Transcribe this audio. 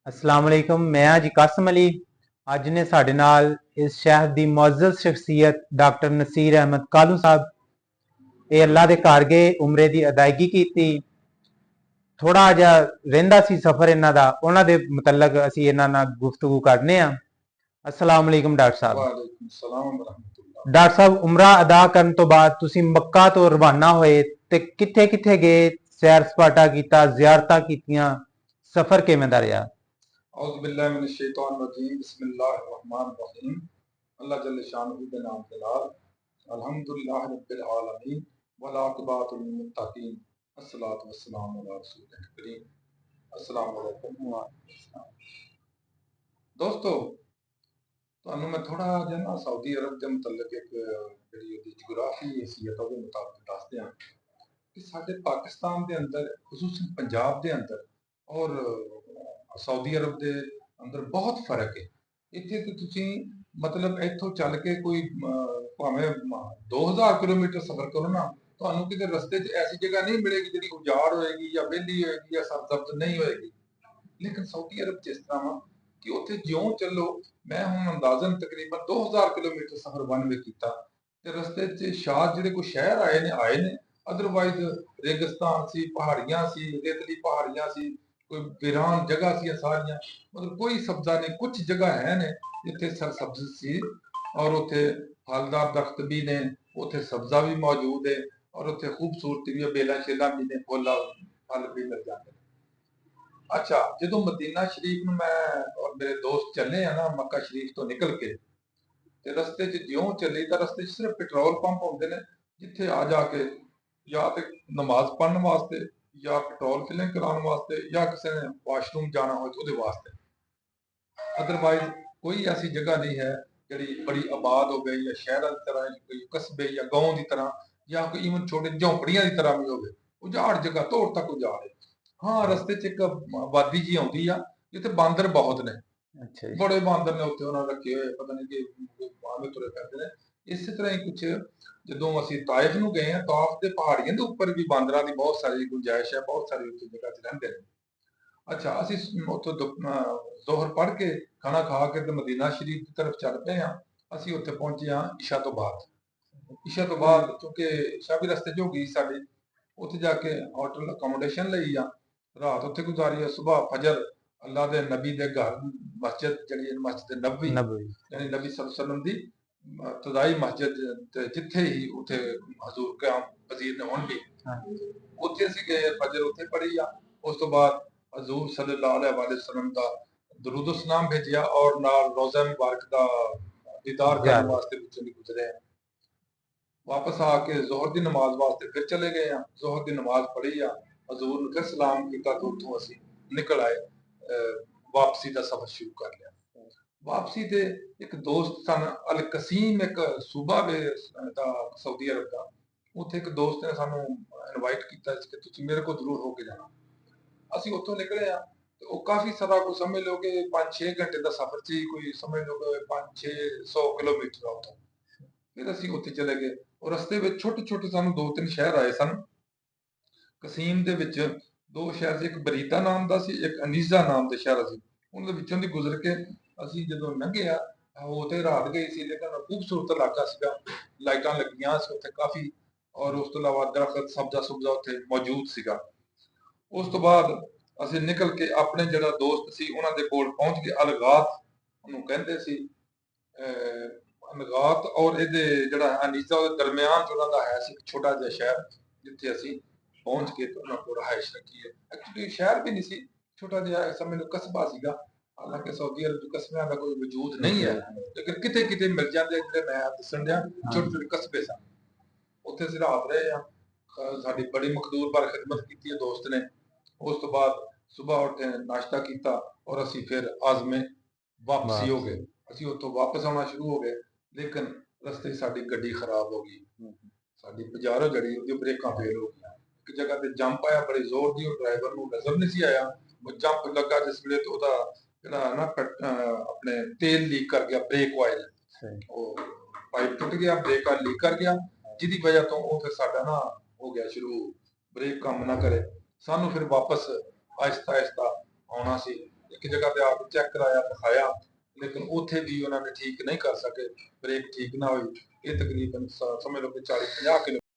अस्सलाम वालेकुम। मैं जी कासिम अली। अज ने साडे नाल इस शहर की मुअज़्ज़ज़ शख्सियत डॉक्टर नसीर अहमद कालू साहब ये अल्लाह के घर गए, उमरे की अदायगी की। थोड़ा जिहा रहिंदा सी सफर इन्हां दा, उन्हां दे मुतल्लक असीं इन्हां नाल गुफ्तगू करने आ। अस्सलाम वालेकुम डॉक्टर साहब। वालेकुम सलाम वरहमतुल्लाह। डॉक्टर साहब, उमरा अदा करन तो बाद तुसीं मक्का तो रवाना होए ते किथे किथे गए, सैर सपाटा कीता, ज़ियारतां कीतियां, सफर किवें दा रहा? औज़ु बिल्लाहि मिनश शैतानिर रजीम, बिस्मिल्लाहिर रहमानिर रहीम। अल्लाह जल्ल शानहू के नाम के लाल। अल्हम्दुलिल्लाहि रब्बिल आलमीन वल आक़िबतुल लिल मुत्तक़ीन। अस्सलातु वस्सलामु अला रसूलिल करीम। अस्सलामु अलैकुम। दोस्तों, ਤੁਹਾਨੂੰ मैं थोड़ा ਜਿਹਾ ना सऊदी अरब ਦੇ ਮੁਤਲਕ ਇੱਕ ਜਿਹੜੀ ਉਹਦੀ ਜਗਰਾਫੀ हैसियत ਉਹਦੇ ਮੁਤਾਬਕ ਦੱਸ ਦਿਆਂ ਕਿ ਸਾਡੇ ਪਾਕਿਸਤਾਨ ਦੇ ਅੰਦਰ, ਖੁਸੂਸਨ ਪੰਜਾਬ ਦੇ ਅੰਦਰ ਔਰ ਸਾਊਦੀ ਅਰਬ ਦੇ ਅੰਦਰ ਬਹੁਤ ਫਰਕ ਹੈ। ਇੱਥੇ ਤੇ ਤੁਸੀਂ ਮਤਲਬ ਇੱਥੋਂ ਚੱਲ ਕੇ ਕੋਈ ਭਾਵੇਂ 2000 ਕਿਲੋਮੀਟਰ ਸਫ਼ਰ ਕਰੋ ਨਾ, ਤੁਹਾਨੂੰ ਕਿਤੇ ਰਸਤੇ 'ਚ ਐਸੀ ਜਗ੍ਹਾ ਨਹੀਂ ਮਿਲੇਗੀ ਜਿਹੜੀ ਉਜਾੜ ਹੋਏਗੀ ਜਾਂ ਵਿਹਲੀ ਹੋਏਗੀ ਜਾਂ ਸਰਸਬਜ਼ ਨਹੀਂ ਹੋਏਗੀ। ਲੇਕਿਨ ਸਾਊਦੀ ਅਰਬ 'ਚ ਇਸ ਤਰ੍ਹਾਂ ਵਾ ਕਿ ਉੱਥੇ ਜਿਉਂ ਚੱਲੋ, ਮੈਂ ਹੁਣ ਅੰਦਾਜ਼ਨ ਤਕਰੀਬਨ 2000 ਕਿਲੋਮੀਟਰ ਸਫ਼ਰ ਵਨ ਵੇ ਕੀਤਾ ਤੇ ਰਸਤੇ 'ਚ ਸ਼ਾਇਦ ਜਿਹੜੇ ਕੋਈ ਸ਼ਹਿਰ ਆਏ ਨੇ, ਅਦਰਵਾਈਜ਼ रेगिस्तान सी, पहाड़ियां सी, रेतली पहाड़ियां सी, कोई वीरान जगह सी सारियां, मतलब कोई सब्जा नहीं। कुछ जगह है ने जिथे सरसब्ज सी और उथे फलदार दरख्त भी ने, उथे सब्जा भी मौजूद है और उथे खूबसूरती भी, बेला शेला भी ने, फुल फल भी मिल जाते हैं। अच्छा, जो मदीना शरीफ में मैं और मेरे दोस्त चले हैं ना मक्का शरीफ तो निकल के, ते रस्ते च ज्यों चले तो रस्ते च सिर्फ पेट्रोल पंप होंदे ने जिथे आ जाके या तो नमाज पढ़ने वास्ते या पेट्रोल फिलिंग कराने वास्ते या किसी ने वाशरूम जाना हो तो वास्ते। अदरवाइज कोई ऐसी जगह नहीं है जी बड़ी आबाद हो गई या शहर की तरह, कोई कस्बे या गांव की तरह या कोई इवन छोटे झोंपड़ियां की तरह भी हो उजाड़ जगह तौर तक उजाड़ है। हाँ, रस्ते च एक वादी जी आती आ जिथे बांदर बहुत ने, बड़े बांदर ने उत्ते उन्होंने रखे हुए, पता नहीं कि बांदर तुरे फिरदे ने। इस तरह ही कुछ ਜਦੋਂ ਅਸੀਂ ਤਾਇਫ ਨੂੰ ਗਏ ਆ, ਤਾਇਫ ਦੇ ਪਹਾੜੀਆਂ ਦੇ ਉੱਪਰ ਵੀ ਬਾਂਦਰਾਂ ਦੀ ਬਹੁਤ ਸਾਰੀ ਗੁੰਜਾਇਸ਼ ਹੈ, ਬਹੁਤ ਸਾਰੀ ਉੱਥੇ ਜਗ੍ਹਾ 'ਚ ਰਹਿੰਦੇ ਨੇ। ਅੱਛਾ, ਅਸੀਂ ਉੱਥੋਂ ਜ਼ੋਹਰ ਪੜ੍ਹ ਕੇ ਖਾਣਾ ਖਾ ਕੇ ਤੇ ਮਦੀਨਾ ਸ਼ਰੀਫ ਦੀ ਤਰਫ ਚੱਲ ਪਏ ਆ। ਅਸੀਂ ਉੱਥੇ ਪਹੁੰਚੇ ਆ ਇਸ਼ਾ ਤੋਂ ਬਾਅਦ। ਇਸ਼ਾ ਤੋਂ ਬਾਅਦ ਕਿਉਂਕਿ ਇਸ਼ਾ ਵੀ ਰਸਤੇ 'ਚ ਹੋ ਗਈ ਸਾਡੀ, ਉੱਥੇ ਜਾ ਕੇ ਹੋਟਲ ਅਕੋਮੋਡੇਸ਼ਨ ਲਈ ਆ, ਰਾਤ ਉੱਥੇ ਗੁਜ਼ਾਰੀ ਆ। ਸੁਬਾਹ ਫਜਰ ਅੱਲਾਹ ਦੇ ਨਬੀ ਦੇ ਘਰ ਮਸਜਿਦ ਜਿਹੜੀ ਮਸਜਿਦ ਨਬਵੀ ਯਾਨੀ ਨਬੀ ਸੱਲੱਲਾਹੁ अलैहि वसल्लम ਦੀ तदाई मस्जिद जिथे ही उथे हजूर क़याम पजीर ने हुण भी उत्थे असीं गए, फजर उत्थे पढ़ी आ। उस तो बाद हजूर सल्लल्लाहु अलैहि वसल्लम दा दरूद सलाम भेजिया और नाल रोज़ा मुबारक दा दीदार करने वास्ते विचों दी गुजरे। वापस आके जोहर दी नमाज वास्ते फिर चले गए हैं। जोहर दी नमाज पढ़ी आ, हजूर ने फिर सलाम किया तो उत्थों असीं निकल आए, वापसी का सफर शुरू कर लिया। वापसी ते एक दोस्त सन अल कसीम, एक सूबा वे सऊदी अरब का, उत्थे एक दोस्त ने सानू इनवाइट किया कि तुसीं मेरे को जरूर होके जाना। ਅਸੀਂ ਉੱਥੋਂ ਨਿਕਲੇ ਆ ਤੇ ਉਹ ਕਾਫੀ ਸਾਰਾ ਕੋਈ ਸਮਝ ਲਓ ਕਿ 5-6 ਘੰਟੇ ਦਾ ਸਫ਼ਰ ਸੀ, ਕੋਈ ਸਮਝ ਲਓ ਕਿ 5-600 ਕਿਲੋਮੀਟਰ ਆ ਉੱਥੋਂ। ਫਿਰ ਅਸੀਂ ਉੱਥੇ ਚਲੇ ਗਏ ਔਰ ਰਸਤੇ ਵਿੱਚ ਛੋਟੇ ਛੋਟੇ ਸਾਨੂੰ 2-3 ਸ਼ਹਿਰ ਆਏ ਸਨ। ਕਸੀਮ ਦੇ ਵਿੱਚ 2 ਸ਼ਹਿਰ ਸੀ, ਇੱਕ ਬਰੀਦਾ ਨਾਮ ਦਾ ਸੀ, ਇੱਕ ਅਨੀਜ਼ਾ ਨਾਮ ਦੇ ਸ਼ਹਿਰ ਸੀ। ਉਹਨਾਂ ਦੇ ਵਿੱਚੋਂ ਦੀ ਗੁਜ਼ਰ ਕੇ ਅਸੀਂ ਜਦੋਂ ਲੰਘੇ ਆ, ਉਹ ਤੇ ਰਾਤ ਗਈ ਸੀ ਲੇਕਿਨ ਖੂਬਸੂਰਤ ਇਲਾਕਾ ਸੀਗਾ, ਲਾਈਟਾਂ ਲੱਗੀਆਂ ਸੀ ਉੱਥੇ ਕਾਫੀ, ਔਰ ਉਸ ਤੋਂ ਇਲਾਵਾ ਦਰਖਤ ਸਬਜ਼ਾ ਸੁਬਜ਼ਾ ਉੱਥੇ ਮੌਜੂਦ ਸੀਗਾ। ਉਸ ਤੋਂ ਬਾਅਦ ਅਸੀਂ ਨਿਕਲ ਕੇ ਆਪਣੇ ਜਿਹੜਾ ਦੋਸਤ ਸੀ ਉਹਨਾਂ ਦੇ ਕੋਲ ਪਹੁੰਚ ਕੇ ਅਲਗਾਤ ਉਹਨੂੰ ਕਹਿੰਦੇ ਸੀ, ਅਲਗਾਤ ਔਰ ਇਹਦੇ ਜਿਹੜਾ ਅਨੀਜ਼ਾ ਉਹਦੇ ਦਰਮਿਆਨ ਚ ਉਹਨਾਂ ਦਾ ਹੈ ਸੀ ਇੱਕ ਛੋਟਾ ਜਿਹਾ ਸ਼ਹਿਰ ਜਿੱਥੇ ਅਸੀਂ ਪਹੁੰਚ ਕੇ ਉਹਨਾਂ ਕੋਲ ਰਹਾਇਸ਼ ਰੱਖੀ ਹੈ। ਐਕਚੁਅਲੀ ਸ਼ਹਿਰ ਵੀ ਨਹੀਂ ਸੀ, ਛੋਟਾ ਜਿਹਾ ਸਮਝ ਲਓ ਕਸਬਾ ਸੀਗਾ। ਹਾਲਾਂਕਿ ਸਾਊਦੀ ਅਰਬ ਚ ਕਸਬਿਆਂ ਦਾ ਕੋਈ ਵਜੂਦ ਨਹੀਂ ਹੈ, ਲੇਕਿਨ ਕਿਤੇ ਕਿਤੇ ਮਿਲ ਜਾਂਦੇ ਜਿਹੜੇ ਮੈਂ ਦੱਸਣ ਡਿਆ ਛੋਟੇ ਛੋਟੇ ਕਸਬੇ ਸਨ। ਉੱਥੇ ਅਸੀਂ ਰਾਤ ਰਹੇ ਆ। ਸਾਡੀ ਬੜੀ ਮਕਦੂਰ ਪਰ ਖਿਦਮਤ ਕੀਤੀ ਹੈ ਦੋਸਤ ਨੇ। ਉਸ ਤੋਂ ਬਾਅਦ ਸੁਬਾਹ ਉੱਠੇ, ਨਾਸ਼ਤਾ ਕੀਤਾ ਔਰ ਅਸੀਂ ਫਿਰ ਆਜ਼ਮੇ ਵਾਪਸੀ ਹੋ ਗਏ। ਅਸੀਂ ਉੱਥੋਂ ਵਾਪਸ ਆਉਣਾ ਸ਼ੁਰੂ ਹੋ ਗਏ, ਲੇਕਿਨ ਰਸਤੇ ਸਾਡੀ ਗੱਡੀ ਖਰਾਬ ਹੋ ਗਈ। ਸਾਡੀ ਪਜਾਰੋ ਜਿਹੜੀ ਉਹਦੀ ਬ੍ਰੇਕਾਂ ਫੇਲ ਹੋ ਗਈਆਂ। ਇੱਕ ਜਗ੍ਹਾ ਤੇ ਜੰਪ ਆਇਆ ਬੜੀ ਜ਼ੋਰ ਦੀ, ਉਹ ਡਰਾਈਵਰ ਨੂੰ ਨਜ਼ਰ ਨਹੀਂ ਸੀ ਆਇਆ। ਉਹ ਜੰਪ ਲੱਗਾ ਜਿਸ ਵੇਲੇ ਤੇ ਉਹਦਾ ਜਿਹੜਾ ਨਾ ਆਪਣੇ ਤੇਲ ਲੀਕ ਕਰ ਗਿਆ, ਬ੍ਰੇਕ ਆਇਲ ਉਹ ਪਾਈਪ ਟੁੱਟ ਗਿਆ, ਬ੍ਰੇਕ ਆਇਲ ਲੀਕ ਕਰ ਗਿਆ, ਜਿਹਦੀ ਵਜ੍ਹਾ ਤੋਂ ਉਹ ਫਿਰ ਸਾਡਾ ਨਾ ਹੋ ਗਿਆ ਸ਼ੁਰੂ, ਬ੍ਰੇਕ ਕੰਮ ਨਾ ਕਰੇ। ਸਾਨੂੰ ਫਿਰ ਵਾਪਸ ਆਹਿਸਤਾ ਆਹਿਸਤਾ ਆਉਣਾ ਸੀ। ਇੱਕ ਜਗ੍ਹਾ ਤੇ ਆ ਕੇ ਚੈੱਕ ਕਰਾਇਆ, ਦਿਖਾਇਆ, ਲੇਕਿਨ ਉੱਥੇ ਵੀ ਉਹਨਾਂ ਨੇ ਠੀਕ ਨਹੀਂ ਕਰ ਸਕੇ, ਬ੍ਰੇਕ ਠੀਕ ਨਾ ਹੋਈ। ਇਹ ਤਕਰੀਬਨ ਸਮਝ ਲਓ ਕਿ 40-50 ਕਿਲੋਮੀਟਰ